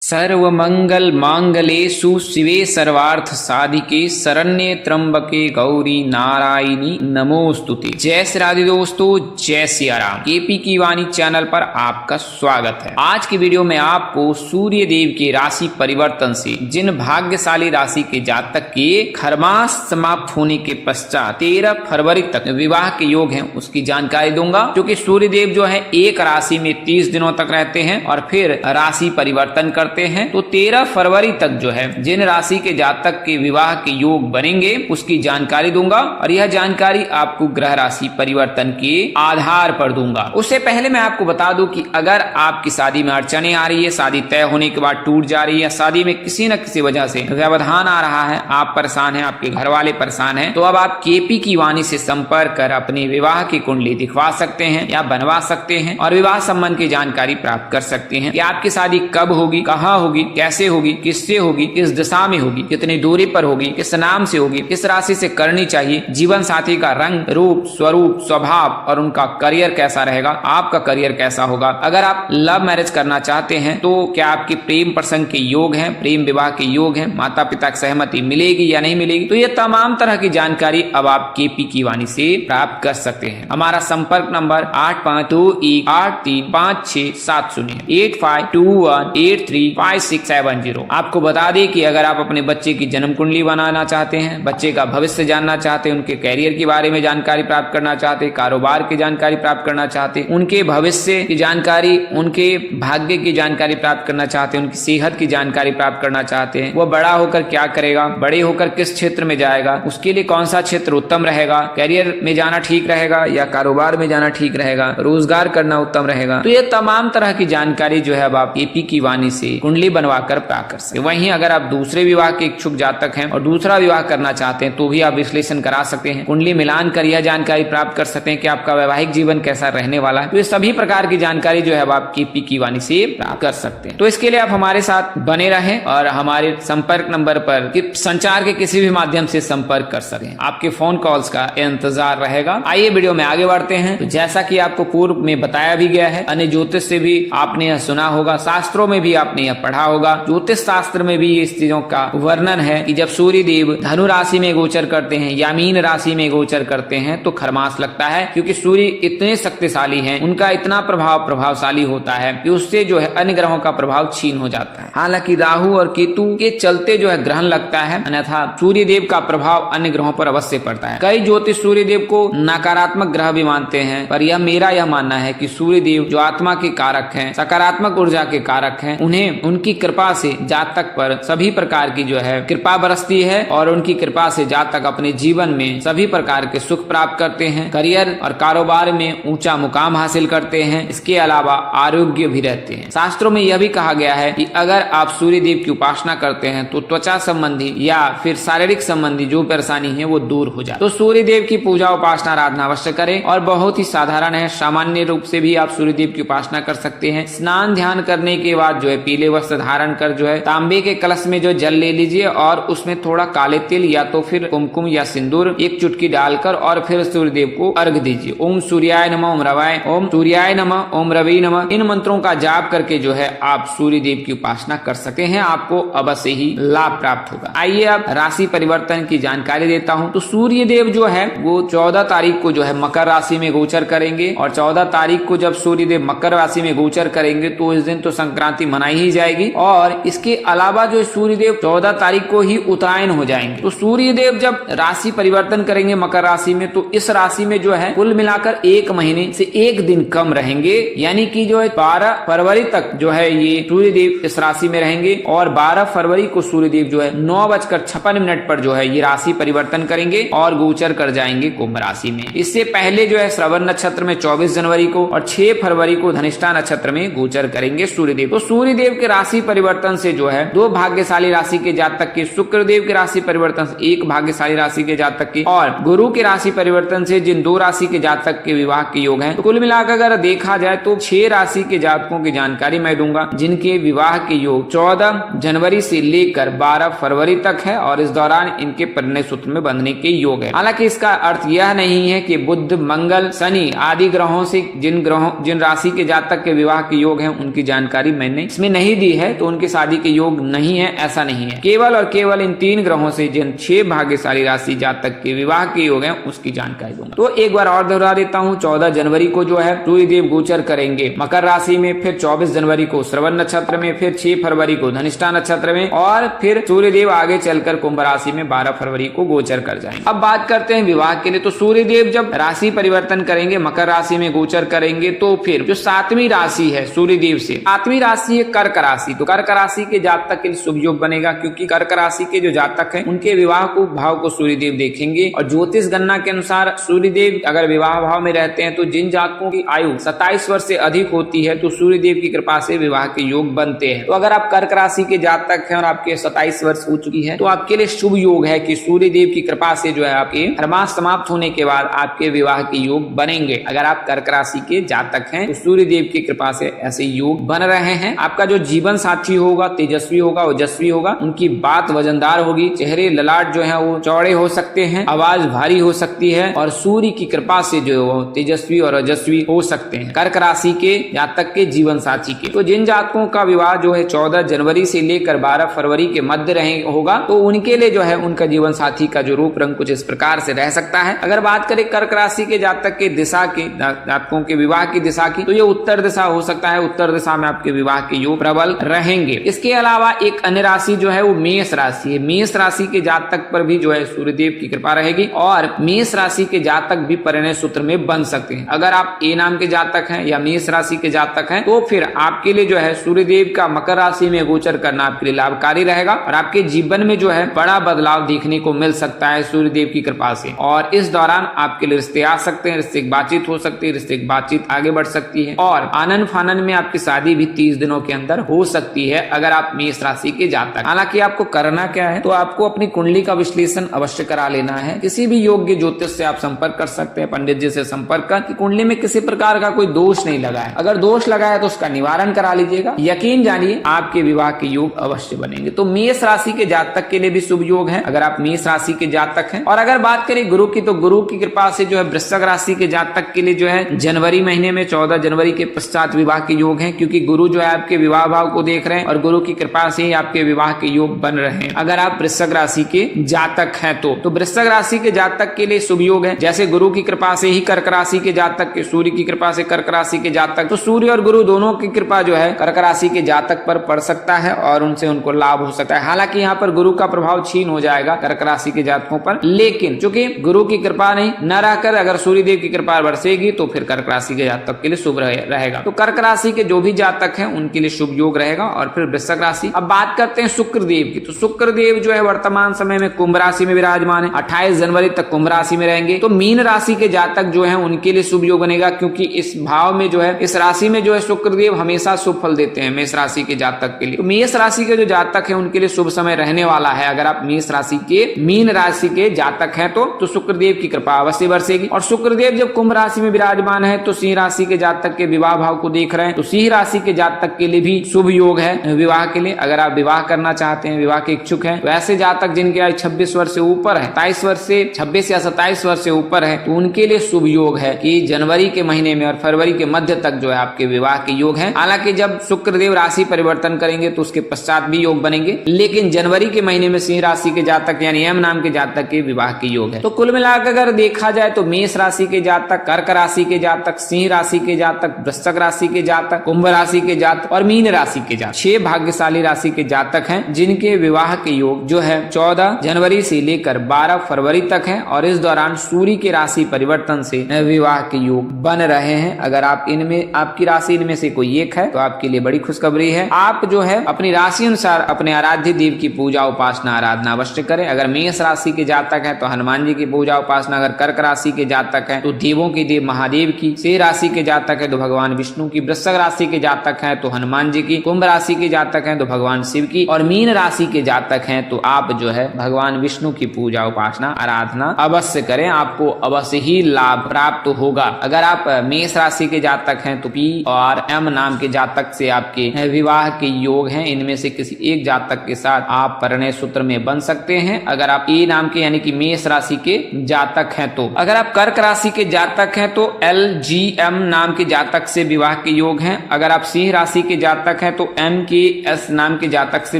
सर्व मंगल मांगलेषु शिवे सर्वार्थ साधिके शरण्ये त्र्यंबके गौरी नारायणी नमोस्तुते। जय श्री राधे दोस्तों, जय सिया राम। केपी की वाणी चैनल पर आपका स्वागत है। आज की वीडियो में आपको सूर्य देव के राशि परिवर्तन से जिन भाग्यशाली राशि के जातक के खरमास समाप्त होने के पश्चात 13 फरवरी तक विवाह के योग हैं उसकी जानकारी दूंगा। क्योंकि सूर्य देव जो है एक राशि में 30 दिनों तक रहते हैं और फिर राशि परिवर्तन करते हैं। तो 13 फरवरी तक जो है जिन राशि के जातक के विवाह के योग बनेंगे उसकी जानकारी दूंगा और यह जानकारी आपको ग्रह राशि परिवर्तन के आधार पर दूंगा। उससे पहले मैं आपको बता दूं कि अगर आपकी शादी में अड़चने आ रही है, शादी तय होने के बाद टूट जा रही है, शादी में किसी न किसी वजह से व्यवधान आ रहा है, आप परेशान हैं, आपके घर वाले परेशान हैं, तो अब आप केपी की वाणी से संपर्क कर अपने विवाह की कुंडली दिखवा सकते हैं या बनवा सकते हैं और विवाह संबंध की जानकारी प्राप्त कर सकते हैं कि आपकी शादी कब होगी, कहाँ होगी, कैसे होगी, किससे होगी, किस दिशा में होगी, कितनी दूरी पर होगी, किस नाम से होगी, किस राशि से करनी चाहिए, जीवन साथी का रंग, रूप, स्वरूप, स्वभाव और उनका करियर कैसा रहेगा, आपका करियर कैसा होगा। अगर आप लव मैरिज करना चाहते हैं तो क्या आपके प्रेम प्रसंग के योग हैं, प्रेम विवाह के योग हैं, माता पिता की सहमति मिलेगी या नहीं मिलेगी, तो ये तमाम तरह की जानकारी अब आप केपी की वाणी से प्राप्त कर सकते हैं। हमारा संपर्क नंबर 8521835670 8521835670। आपको बता दें कि अगर आप अपने बच्चे की जन्म कुंडली बनाना चाहते हैं, बच्चे का भविष्य जानना चाहते हैं, उनके कैरियर के बारे में जानकारी प्राप्त करना चाहते हैं, कारोबार की जानकारी प्राप्त करना चाहते हैं, उनके भविष्य की जानकारी, उनके भाग्य की जानकारी प्राप्त करना चाहते हैं, उनकी सेहत की जानकारी प्राप्त करना चाहते हैं, वह बड़ा होकर क्या करेगा, बड़े होकर किस क्षेत्र में जाएगा, उसके लिए कौन सा क्षेत्र उत्तम रहेगा, कैरियर में जाना ठीक रहेगा या कारोबार में जाना ठीक रहेगा, रोजगार करना उत्तम रहेगा, तो ये तमाम तरह की जानकारी जो है अब आप केपी की वाणी से कुंडली बनवा कर प्राप्त कर सकते हैं। वहीं अगर आप दूसरे विवाह के इच्छुक जातक हैं और दूसरा विवाह करना चाहते हैं तो भी आप विश्लेषण करा सकते हैं, कुंडली मिलान कर यह जानकारी प्राप्त कर सकते हैं कि आपका वैवाहिक जीवन कैसा रहने वाला है। तो ये सभी प्रकार की जानकारी जो है अब आप केपी की वाणी से प्राप्त कर सकते हैं। तो इसके लिए आप हमारे साथ बने रहें और हमारे संपर्क नंबर पर संचार के किसी भी माध्यम से संपर्क कर सकते हैं। आपके फोन कॉल्स का इंतजार रहेगा। आइए वीडियो में आगे बढ़ते हैं। तो जैसा कि आपको पूर्व में बताया भी गया है, अन्य ज्योतिष से भी आपने यह सुना होगा, शास्त्रों में भी आपने यह पढ़ा होगा, ज्योतिष शास्त्र में भी इस चीजों का वर्णन है कि जब सूर्य देव धनु राशि में गोचर करते हैं या मीन राशि में गोचर करते हैं तो खरमास लगता है। क्योंकि सूर्य इतने शक्तिशाली हैं, उनका इतना प्रभावशाली होता है कि उससे जो है अन्य ग्रहों का प्रभाव छीन हो जाता है। हालांकि राहु और केतु के चलते जो है ग्रहण लगता है, अन्यथा सूर्य देव का प्रभाव अन्य ग्रहों पर अवश्य पड़ता है। कई ज्योतिष सूर्य देव को नकारात्मक ग्रह भी मानते हैं, पर यह मेरा यह मानना है कि सूर्य देव जो आत्मा के कारक हैं, सकारात्मक ऊर्जा के कारक हैं, उन्हें उनकी कृपा से जातक पर सभी प्रकार की जो है कृपा बरसती है और उनकी कृपा से जातक अपने जीवन में सभी प्रकार के सुख प्राप्त करते हैं, करियर और कारोबार में ऊंचा मुकाम हासिल करते हैं। इसके अलावा आरोग्य भी रहते हैं। शास्त्रों में यह भी कहा गया है कि अगर आप सूर्य देव की उपासना करते हैं तो त्वचा संबंधी या फिर शारीरिक संबंधी जो परेशानी है वो दूर हो जाए। तो सूर्य देव की पूजा उपासना आराधना अवश्य करें और बहुत ही साधारण है, सामान्य रूप से भी आप सूर्य देव की उपासना कर सकते हैं। स्नान ध्यान करने के बाद जो है पीले वस्त्र धारण कर जो है तांबे के कलश में जो जल ले लीजिए और उसमें थोड़ा काले तिल या तो फिर कुमकुम या सिंदूर एक चुटकी डालकर और फिर सूर्य देव को अर्घ दीजिए। ओम सूर्याय नमः, ओम रवाय, ओम सूर्याय नमः, ओम रवि नमः, इन मंत्रों का जाप करके जो है आप सूर्य देव की उपासना कर सकते हैं। आपको अवश्य ही लाभ प्राप्त होगा। आइए अब राशि परिवर्तन की जानकारी देता हूँ। तो सूर्य देव जो है वो 14 तारीख को जो है मकर राशि में गोचर करेंगे और 14 तारीख को जब सूर्य देव मकर राशि में गोचर करेंगे तो इस दिन तो संक्रांति मनाई ही जाएगी और इसके अलावा जो सूर्य देव 14 तारीख को ही उत्तरायण हो जाएंगे। तो सूर्य देव जब राशि परिवर्तन करेंगे मकर राशि में तो इस राशि में जो है कुल मिलाकर 1 महीने से 1 दिन कम रहेंगे, यानी कि जो है 12 फरवरी तक जो है ये सूर्य देव इस राशि में रहेंगे और 12 फरवरी को सूर्य देव जो है 9:56 पर जो है ये राशि परिवर्तन करेंगे और गोचर कर जाएंगे कुंभ राशि में। इससे पहले जो है श्रवण नक्षत्र में 24 जनवरी को और 6 फरवरी को धनिष्ठा नक्षत्र में गोचर करेंगे सूर्य देव। तो सूर्य देव के राशि परिवर्तन से जो है 2 भाग्यशाली राशि के जातक के, शुक्र देव के राशि परिवर्तन से 1 भाग्यशाली राशि के जातक के और गुरु के राशि परिवर्तन से जिन 2 राशि के जातक के विवाह के योग हैं, तो कुल मिलाकर अगर देखा जाए तो 6 राशि के जातकों की जानकारी मैं दूंगा जिनके विवाह के योग 14 जनवरी से लेकर 12 फरवरी तक है और इस दौरान इनके परिणय सूत्र में बंधने के योग है। हालांकि इसका अर्थ यह नहीं है कि बुध, मंगल, शनि आदि ग्रहों से जिन राशि के जातक के विवाह के योग हैं उनकी जानकारी मैंने इसमें नहीं दी है तो उनकी शादी के योग नहीं है, ऐसा नहीं है। केवल और केवल इन 3 ग्रहों से जिन 6 भाग्यशाली राशि जातक के विवाह के योग हैं उसकी जानकारी दूंगा। तो एक बार और दोहरा देता हूँ, 14 जनवरी को जो है सूर्यदेव गोचर करेंगे मकर राशि में, फिर 24 जनवरी को श्रवण नक्षत्र में, फिर 6 फरवरी को धनिष्ठा नक्षत्र में, और फिर सूर्यदेव आगे चलकर कुंभ राशि में 12 फरवरी को गोचर कर जाएंगे। अब बात करते हैं विवाह के लिए। तो सूर्यदेव जब राशि परिवर्तन करेंगे, मकर राशि में गोचर करेंगे, तो फिर जो 7वीं राशि है सूर्यदेव से, 7वीं राशि है कर्क राशि। तो कर्क राशि के जातक के लिए शुभ योग बनेगा, क्योंकि कर्क राशि के जो जातक हैं उनके विवाह को भाव को सूर्यदेव देखेंगे। और ज्योतिष गणना के अनुसार सूर्यदेव अगर विवाह भाव में रहते हैं तो जिन जातकों की आयु 27 वर्ष से अधिक होती है तो सूर्यदेव की कृपा से विवाह के योग बनते हैं। तो अगर आप कर्क राशि के जातक हैं और आपके 27 वर्ष हो चुकी है तो आपके लिए शुभ योग है कि सूर्यदेव की कृपा से जो है आपके हर मास समाप्त होने के बाद आपके विवाह के योग बनेंगे। अगर आप कर्क राशि के जातक हैं तो सूर्यदेव की कृपा से ऐसे योग बन रहे हैं। आपका जो जीवन साथी होगा तेजस्वी होगा, ओजस्वी होगा, उनकी बात वजनदार होगी, चेहरे ललाट जो है वो चौड़े हो सकते हैं, आवाज भारी हो सकती है, और सूर्य की कृपा से जो है तेजस्वी और ओजस्वी हो सकते हैं कर्क राशि के जातक के जीवन साथी के। तो जिन जातकों का विवाह जो है 14 जनवरी से लेकर 12 फरवरी के मध्य रहे होगा तो उनके लिए जो है उनका जीवन साथी का जो रूप रंग कुछ इस प्रकार से रह सकता है। अगर बात करें कर्क राशि के जातक के दिशा के जातकों के विवाह की दिशा की, तो ये उत्तर दिशा हो सकता है। उत्तर दिशा में आपके विवाह के योग प्रबल रहेंगे। इसके अलावा एक अन्य राशि जो है वो मेष राशि है। मेष राशि के जातक पर भी जो है सूर्यदेव की कृपा रहेगी और मेष राशि के जातक भी परिणय सूत्र में बन सकते हैं। अगर आप ए नाम के जातक हैं या मेष राशि के जातक हैं तो फिर आपके लिए जो है सूर्यदेव का मकर राशि में गोचर करना आपके लिए लाभकारी रहेगा और आपके जीवन में जो है बड़ा बदलाव देखने को मिल सकता है सूर्यदेव की कृपा से। और इस दौरान आपके लिए रिश्ते आ सकते हैं, रिश्ते की बातचीत हो सकती है, रिश्ते की बातचीत आगे बढ़ सकती है और आनंद फानन में आपकी शादी भी 30 दिनों के अंदर हो सकती है अगर आप मेष राशि के जातक। हालांकि आपको करना क्या है, तो आपको अपनी कुंडली का विश्लेषण अवश्य करा लेना है। किसी भी योग्य ज्योतिष से आप संपर्क कर सकते हैं, पंडित जी से संपर्क कर कि कुंडली में किसी प्रकार का कोई दोष नहीं लगा है। अगर दोष लगा है तो उसका निवारण करा लीजिएगा। यकीन जानिए आपके विवाह के योग अवश्य बनेंगे। तो मेष राशि के जातक के लिए भी शुभ योग है अगर आप मेष राशि के जातक हैं। और अगर बात करें गुरु की, तो गुरु की कृपा से जो है वृश्चिक राशि के जातक के लिए जो है जनवरी महीने में 14 जनवरी के पश्चात विवाह के योग हैं, क्योंकि गुरु जो है आपके विवाह भाव को देख रहे हैं और गुरु की कृपा से ही आपके विवाह के योग बन रहे हैं अगर आप वृश्चिक राशि के जातक हैं तो वृश्चिक राशि के जातक के लिए शुभ योग है। जैसे गुरु की कृपा से ही कर्क राशि के जातक के, सूर्य की कृपा से कर्क राशि के जातक, तो सूर्य और गुरु दोनों की कृपा जो है कर्क राशि के जातक पर पड़ सकता है और उनसे उनको लाभ हो सकता है। हालांकि यहाँ पर गुरु का प्रभाव छीन हो जाएगा कर्क राशि के जातकों पर, लेकिन चूंकि गुरु की कृपा नहीं न रहकर अगर सूर्यदेव की कृपा बरसेगी तो फिर कर्क राशि के जातक के लिए शुभ रहेगा। तो कर्क राशि के जो भी जातक हैं उनके लिए शुभ योग रहेगा। और फिर वृश्चिक राशि, अब बात करते हैं शुक्रदेव की। तो शुक्रदेव जो है वर्तमान समय में कुंभ राशि में विराजमान है, 28 जनवरी तक कुंभ राशि में रहेंगे। तो मीन राशि के जातक जो है उनके लिए शुभ योग बनेगा, क्योंकि इस भाव में जो है इस राशि में जो है शुक्रदेव हमेशा शुभ फल देते हैं मेष राशि के जातक के लिए। तो मेष राशि के जो जातक है उनके लिए शुभ समय रहने वाला है। अगर आप मेष राशि के मीन राशि के जातक हैं तो शुक्रदेव की कृपा अवश्य बरसेगी। और शुक्रदेव जब कुंभ राशि में विराजमान है तो सिंह राशि के जातक के विवाह भाव को देख रहे हैं, तो सिंह राशि के जातक के लिए भी शुभ योग है विवाह के लिए। अगर आप विवाह करना चाहते हैं, विवाह के इच्छुक हैं, तो ऐसे जातक जिनकी आयु 26 वर्ष से ऊपर है, 27 वर्ष से 26 या 27 वर्ष से ऊपर है, तो उनके लिए शुभ योग है कि जनवरी के महीने में और फरवरी के मध्य तक जो है आपके विवाह के योग है। हालांकि जब शुक्रदेव राशि परिवर्तन करेंगे तो उसके पश्चात भी योग बनेंगे, लेकिन जनवरी के महीने में सिंह राशि के जातक यानी एम नाम के जातक के विवाह के योग है। तो कुल मिलाकर अगर देखा जाए तो मेष राशि के जातक, कर्क राशि के जातक, सिंह राशि के जातक, वृश्चिक राशि के जातक, कुंभ राशि के जातक और मीन राशि के जातक, 6 भाग्यशाली राशि के जातक हैं जिनके विवाह के योग जो है 14 जनवरी से लेकर 12 फरवरी तक है। और इस दौरान सूर्य के राशि परिवर्तन से विवाह के योग बन रहे हैं। अगर आप इनमें, आपकी राशि इनमें से कोई एक है तो आपके लिए बड़ी खुशखबरी है। आप जो है अपनी राशि अनुसार अपने आराध्य देव की पूजा उपासना आराधना अवश्य करें। अगर मेष राशि के जातक है तो हनुमान जी की पूजा उपासना, अगर कर्क राशि के जातक है तो देवों के देव महादेव की, सिंह राशि के जातक है तो भगवान विष्णु की, वृश्चिक राशि के जातक है तो हनुमान जी की, कुंभ राशि के जातक है तो भगवान शिव की और मीन राशि के जातक हैं तो आप जो है भगवान विष्णु की पूजा उपासना आराधना अवश्य करें, आपको अवश्य ही लाभ प्राप्त होगा। अगर आप मेष राशि के जातक हैं तो पी और एम नाम के जातक से आपके विवाह के योग हैं। इनमें से किसी एक जातक के साथ आप परिणय सूत्र में बन सकते हैं। अगर आप ए नाम के यानी कि मेष राशि के जातक हैं तो, अगर आप कर्क राशि के जातक हैं तो LGM नाम के जातक से विवाह के योग हैं। अगर आप सिंह राशि के जातक हैं हैं तो एम के एस नाम के जातक से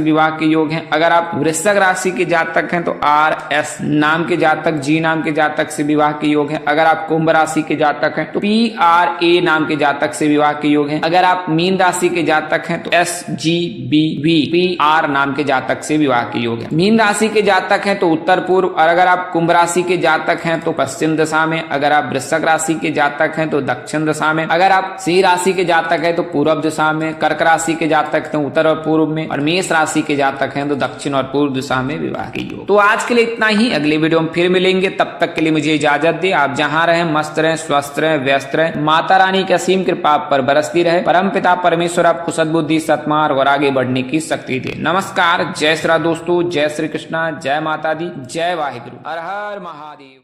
विवाह के योग हैं। अगर आप वृश्चिक राशि के जातक हैं तो आर एस नाम के जातक, जी नाम के जातक से विवाह के योग हैं। अगर आप कुंभ राशि के जातक हैं तो पी आर ए नाम के जातक से विवाह के योग हैं। अगर आप मीन राशि के जातक हैं तो S G B V P R नाम के जातक से विवाह के योग है। मीन राशि के जातक हैं तो उत्तर पूर्व, और अगर आप कुंभ राशि के जातक हैं तो पश्चिम दिशा में। अगर आप वृश्चिक राशि के जातक हैं तो दक्षिण दिशा में। अगर आप सिंह राशि के जातक हैं तो पूर्व दिशा में। कर्क राशि के जातक हैं उत्तर और पूर्व में, और मेष राशि के जातक हैं तो दक्षिण और पूर्व दिशा में विवाह के योग। तो आज के लिए इतना ही, अगले वीडियो में फिर मिलेंगे। तब तक के लिए मुझे इजाजत दे। आप जहां रहें मस्त रहें, स्वस्थ रहें, व्यस्त रहें। माता रानी की असीम कृपा आप पर बरसती रहे। परम पिता परमेश्वर आपको सद्बुद्धि, सत्मार्ग और आगे बढ़ने की शक्ति दे। नमस्कार, जय श्री राम दोस्तों, जय श्री कृष्णा, जय माता दी, जय वाहिगुरु, हर हर महादेव।